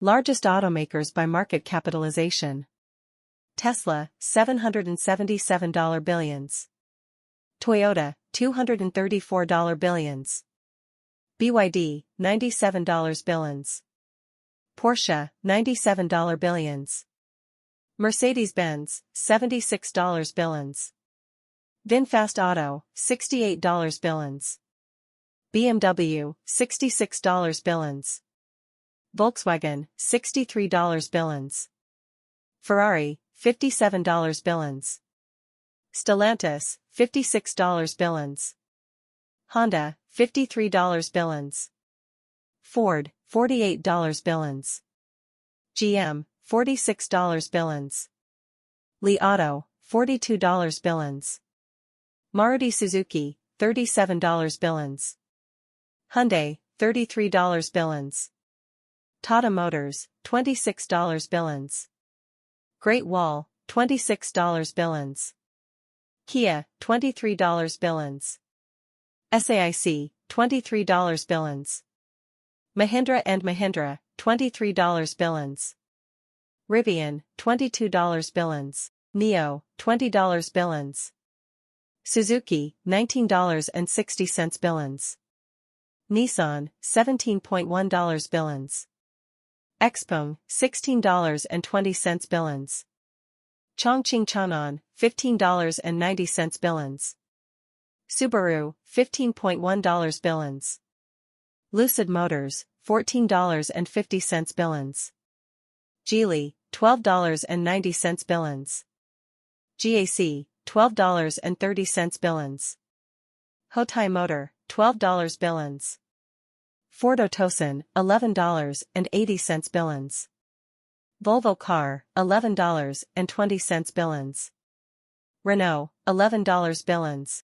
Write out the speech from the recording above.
Largest automakers by market capitalization. Tesla, $777 billions. Toyota, $234 billions. BYD, $97 billions. Porsche, $97 billions. Mercedes-Benz, $76 billions. VinFast Auto, $68 billions. BMW, $66 billions. Volkswagen, $63 billions. Ferrari, $57 billions. Stellantis, $56 billions. Honda, $53 billions. Ford, $48 billions. GM, $46 billions. Li Auto, $42 billions. Maruti Suzuki, $37 billions. Hyundai, $33 billions. Tata Motors, $26 billions. Great Wall, $26 billions. Kia, $23 billions. SAIC, $23 billions. Mahindra & Mahindra, $23 billions. Rivian, $22 billions. NIO, $20 billions. Suzuki, $19.60 billions. Nissan, $17.1 billions. Xpeng, $16.20 billions. Chongqing Changan, $15.90 billions. Subaru, $15.1 billions. Lucid Motors, $14.50 billions. Geely, $12.90 billions. GAC, $12.30 billions. Houtai Motor, $12 billions. Ford Otosan, $11.80 billions. Volvo Car, $11.20 billions. Renault, $11 billions.